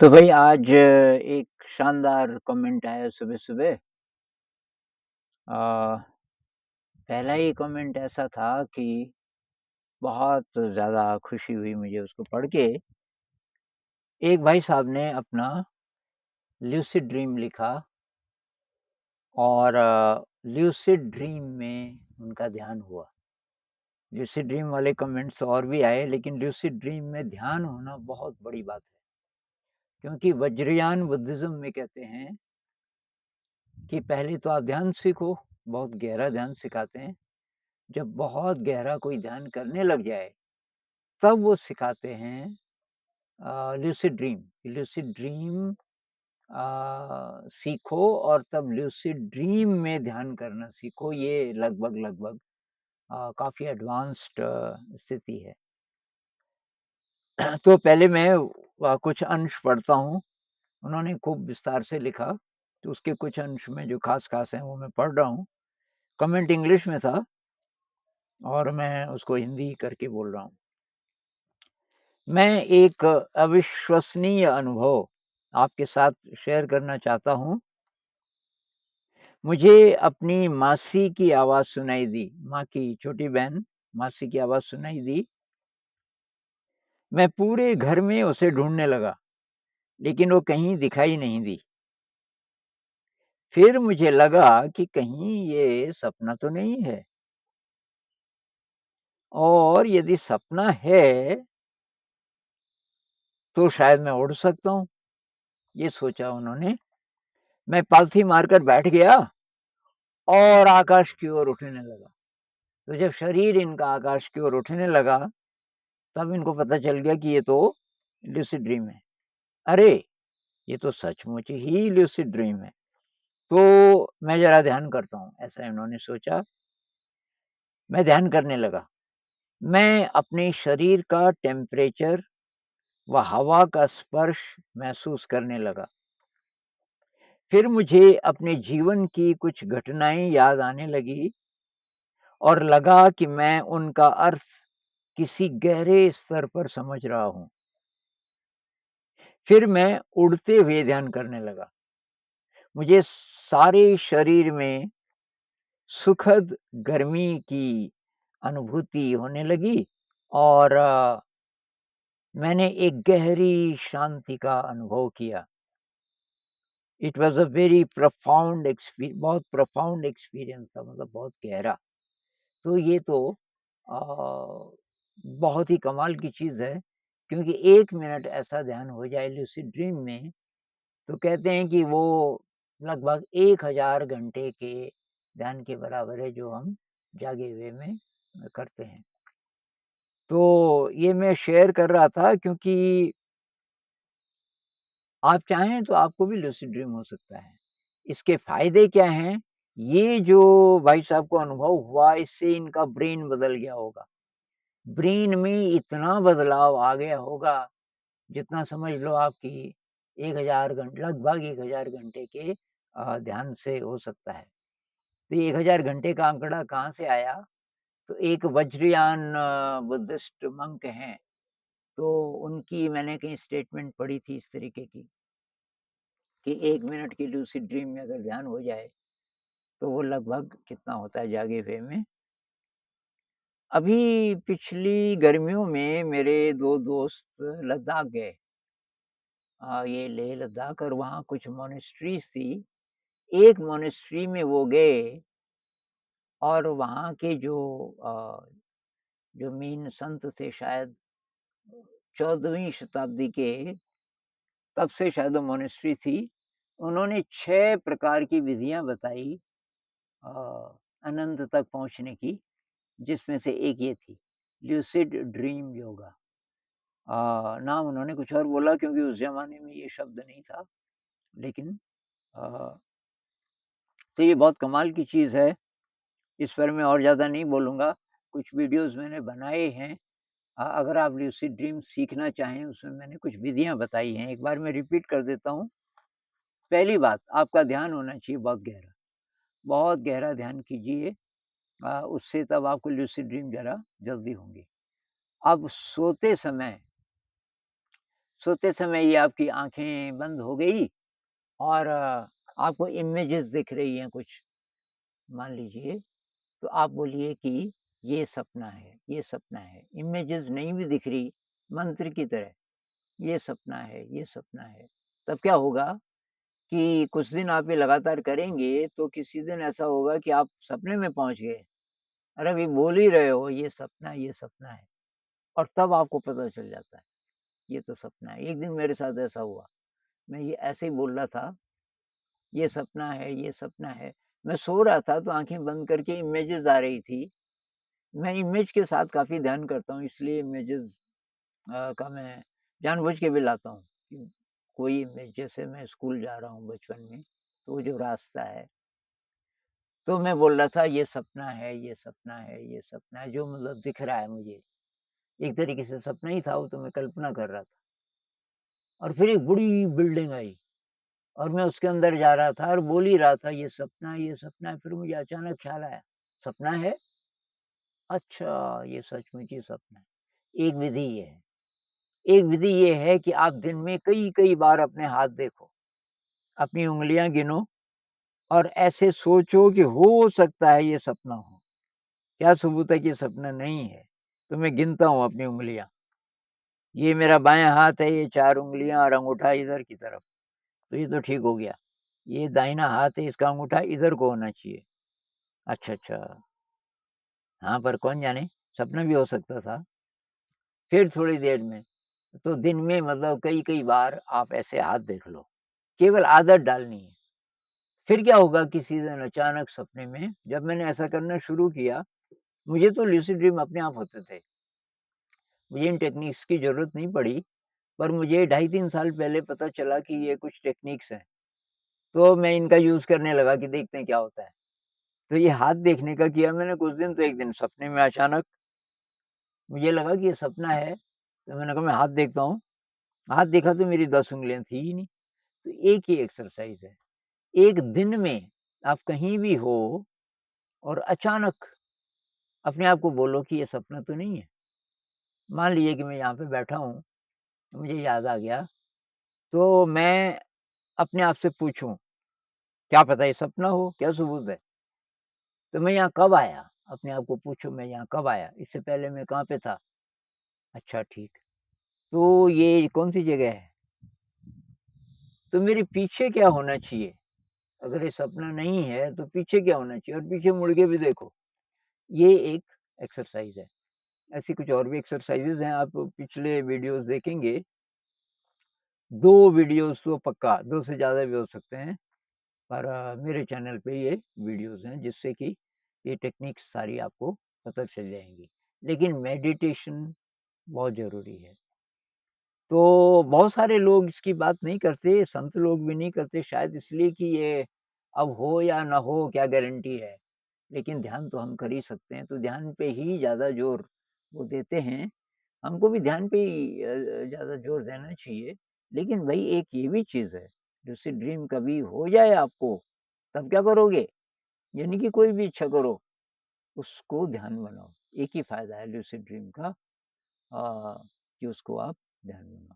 तो भाई आज एक शानदार कमेंट आया सुबह-सुबह। अ, पहला ही कमेंट ऐसा था कि बहुत ज़्यादा खुशी हुई मुझे उसको पढ़ के। एक भाई साहब ने अपना ल्यूसिड ड्रीम लिखा और ल्यूसिड ड्रीम में उनका ध्यान हुआ। ल्यूसिड ड्रीम वाले कमेंट्स और भी आए लेकिन ल्यूसिड ड्रीम में ध्यान होना बहुत बड़ी बात है। क्योंकि वज्रयान बुद्धिज़्म में कहते हैं कि पहले तो आप ध्यान सीखो, बहुत गहरा ध्यान सिखाते हैं। जब बहुत गहरा कोई ध्यान करने लग जाए, तब वो सिखाते हैं ल्यूसिड ड्रीम। ल्यूसिड ड्रीम सीखो और तब ल्यूसिड ड्रीम में ध्यान करना सीखो, ये लगभग-लगभग काफ़ी एडवांस्ड स्थिति है। तो पहले मैं कुछ अंश पढ़ता हूँ, उन्होंने खूब विस्तार से लिखा, तो उसके कुछ अंश में जो ख़ास-ख़ास हैं, वो मैं पढ़ रहा हूँ। कमेंट इंग्लिश में था और मैं उसको हिंदी करके बोल रहा हूँ। मैं एक अविश्वसनीय अनुभव आपके साथ शेयर करना चाहता हूँ। मुझे अपनी मासी की आवाज़ सुनाई दी, माँ की छोटी बहन मासी की आवाज़ सुनाई दी। मैं पूरे घर में उसे ढूँढने लगा, लेकिन वो कहीं दिखाई नहीं दी। फिर मुझे लगा कि कहीं ये सपना तो नहीं है और यदि सपना है, तो शायद मैं उड़ सकता हूँ, ये सोचा उन्होंने। मैं पालथी मारकर बैठ गया और आकाश की ओर उठने लगा। तो जब शरीर इनका आकाश की ओर उठने लगा, तब इनको पता चल गया कि ये तो लूसिड ड्रीम है। अरे! ये तो सचमुच ही लूसिड ड्रीम है। तो मैं ज़रा ध्यान करता हूँ, ऐसा इन्होंने सोचा। मैं ध्यान करने लगा। मैं अपने शरीर का टेम्परेचर व हवा का स्पर्श महसूस करने लगा। फिर मुझे अपने जीवन की कुछ घटनाएँ याद आने लगी और लगा कि मैं उनका अर्थ किसी गहरे स्तर पर समझ रहा हूँ। फिर मैं उड़ते हुए ध्यान करने लगा। मुझे सारे शरीर में सुखद गर्मी की अनुभूति होने लगी और मैंने एक गहरी शांति का अनुभव किया। It was a very profound बहुत प्रोफाउंड एक्सपीरियंस था, मतलब बहुत गहरा। तो ये तो अ, बहुत ही कमाल की चीज़ है, क्योंकि 1 मिनट ऐसा ध्यान हो जाए लूसिड ड्रीम में, तो कहते हैं कि वो लगभग 1000 घंटे के ध्यान के बराबर है, जो हम जागे हुए में करते हैं। तो ये मैं शेयर कर रहा था क्योंकि आप चाहें तो आपको भी लूसिड ड्रीम हो सकता है। इसके फ़ायदे क्या हैं? ये जो भाई साहब को अनुभव हुआ, इससे इनका ब्रेन बदल गया होगा। ब्रेन में इतना बदलाव आ गया होगा, जितना समझ लो आप कि 1000 लगभग 1000 घंटे के ध्यान से हो सकता है। तो ये 1000 घंटे का आंकड़ा कहाँ से आया? तो एक वज्रयान बुद्धिस्ट मंक हैं, तो उनकी मैंने कहीं स्टेटमेंट पढ़ी थी इस तरीके की, कि 1 मिनट की लूसिड ड्रीम में अगर ध्यान हो जाए, तो वो लगभग कितना होता है जागे हुए में। अभी पिछली गर्मियों में मेरे 2 दोस्त लद्दाख गए। ये लेह लद्दाख और वहाँ कुछ मोनेस्ट्रीज़ थी। एक मोनेस्ट्री में वो गए और वहाँ के जो मेन संत थे, शायद 14वीं शताब्दी के, तब से शायद वो मोनेस्ट्री थी। उन्होंने 6 प्रकार की विधियाँ बताई अ, अनंत तक पहुँचने की, जिसमें से एक ये थी, ल्यूसिड ड्रीम योगा। नाम उन्होंने कुछ और बोला क्योंकि उस ज़माने में ये शब्द नहीं था, लेकिन अ, तो ये बहुत कमाल की चीज़ है। इस पर मैं और ज़्यादा नहीं बोलूँगा। कुछ वीडियोज़ मैंने बनाए हैं। अगर आप ल्यूसिड ड्रीम सीखना चाहें, उसमें मैंने कुछ विधियाँ बताई हैं। एक बार मैं रिपीट कर देता हूँ। पहली बात, आपका ध्यान होना चाहिए बहुत गहरा। बहुत गहरा ध्यान कीजिए, उससे तब आपको ल्यूसिड ड्रीम ज़रा जल्दी होंगी। अब सोते समय सोते समय ही आपकी आँखें बंद हो गई और आपको इमेजेस दिख रही हैं कुछ, मान लीजिए, तो आप बोलिए कि ये सपना है, ये सपना है। इमेजेस नहीं भी दिख रही, मंत्र की तरह, ये सपना है, ये सपना है। तब क्या होगा कि कुछ दिन आप ये लगातार करेंगे, तो किसी दिन ऐसा होगा कि आप सपने में पहुँच गए। और अभी बोल ही रहे हो, ये सपना है, ये सपना है, और तब आपको पता चल जाता है, ये तो सपना है। एक दिन मेरे साथ ऐसा हुआ, मैं ये ऐसे ही बोल रहा था, ये सपना है, ये सपना है। मैं सो रहा था तो आँखें बंद करके इमेजेस आ रही थी। मैं इमेज के साथ काफ़ी ध्यान करता हूँ, इसलिए इमेजेस का मैं जानबूझ के भी लाता हूँ कि कोई इमेज, जैसे मैं स्कूल जा रहा हूँ बचपन में, तो वो जो रास्ता है, तो मैं बोल रहा था ये सपना है, ये सपना है, ये सपना है, जो मतलब दिख रहा है मुझे। एक तरीके से सपना ही था वो, तो मैं कल्पना कर रहा था। और फिर एक बड़ी बिल्डिंग आई और मैं उसके अंदर जा रहा था और बोल ही रहा था, ये सपना है, ये सपना है। फिर मुझे अचानक ख़्याल आया, सपना है? अच्छा, ये सचमुच ही सपना है। एक विधि ये है कि आप दिन में कई-कई बार अपने हाथ देखो, अपनी उँगलियाँ गिनो और ऐसे सोचो कि हो सकता है ये सपना हो। क्या सबूत है कि ये सपना नहीं है? तो मैं गिनता हूँ अपनी उँगलियाँ। ये मेरा बायाँ हाथ है, ये 4 उँगलियाँ और अंगूठा इधर की तरफ, तो ये तो ठीक हो गया। ये दाहिना हाथ है, इसका अंगूठा इधर को होना चाहिए। अच्छा, अच्छा। हाँ, पर कौन जाने, सपना भी हो सकता था। फिर थोड़ी देर में, तो दिन में मतलब कई-कई बार आप ऐसे हाथ देख लो, केवल आदत डालनी है। फिर क्या होगा, किसी दिन अचानक सपने में जब मैंने ऐसा करना शुरू किया, मुझे तो लूसिड ड्रीम अपने आप होते थे। मुझे इन टेक्निक्स की ज़रूरत नहीं पड़ी, पर मुझे ढाई 3 साल पहले पता चला कि ये कुछ टेक्निक्स हैं, तो मैं इनका यूज़ करने लगा कि देखते हैं क्या होता है। तो ये हाथ देखने का किया मैंने कुछ दिन, तो एक दिन सपने में अचानक मुझे लगा कि ये सपना है, तो मैंने कहा मैं हाथ देखता हूँ। हाथ देखा तो मेरी 10 उँगलियाँ थी ही नहीं। तो एक ही एक्सरसाइज़ है। एक दिन में आप कहीं भी हो और अचानक अपने आप को बोलो कि ये सपना तो नहीं है। मान लीजिए कि मैं यहाँ पे बैठा हूँ, तो मुझे याद आ गया, तो मैं अपने आप से पूछूँ, क्या पता ये सपना हो, क्या सबूत है? तो मैं यहाँ कब आया? अपने आप को पूछो, मैं यहाँ कब आया? इससे पहले मैं कहाँ पे था? अच्छा, ठीक। तो ये कौन-सी जगह है? तो मेरे पीछे क्या होना चाहिए? अगर ये सपना नहीं है, तो पीछे क्या होना चाहिए? और पीछे मुड़ के भी देखो। ये एक एक्सरसाइज़ है। ऐसी कुछ और भी एक्सरसाइज़ेज़ हैं, आप पिछले वीडियोज़ देखेंगे, 2 वीडियोज़ तो पक्का, 2 से ज़्यादा भी हो सकते हैं, पर मेरे चैनल पे ये वीडियोज़ हैं, जिससे कि ये टेक्निक्स सारी आपको पता चल जाएँगी। लेकिन मेडिटेशन बहुत ज़रूरी है। तो बहुत सारे लोग इसकी बात नहीं करते, संत लोग भी नहीं करते, शायद इसलिए कि ये अब हो या ना हो, क्या गारंटी है। लेकिन ध्यान तो हम कर ही सकते हैं, तो ध्यान पे ही ज़्यादा ज़ोर वो देते हैं। हमको भी ध्यान पे ही ज़्यादा ज़ोर देना चाहिए। लेकिन भई एक ये भी चीज़ है, लूसिड ड्रीम कभी हो जाए आपको, तब क्या करोगे? यानी कि कोई भी इच्छा करो, उसको ध्यान बनाओ। एक ही फ़ायदा है लूसिड ड्रीम का, कि उसको आप ध्यान बनाओ।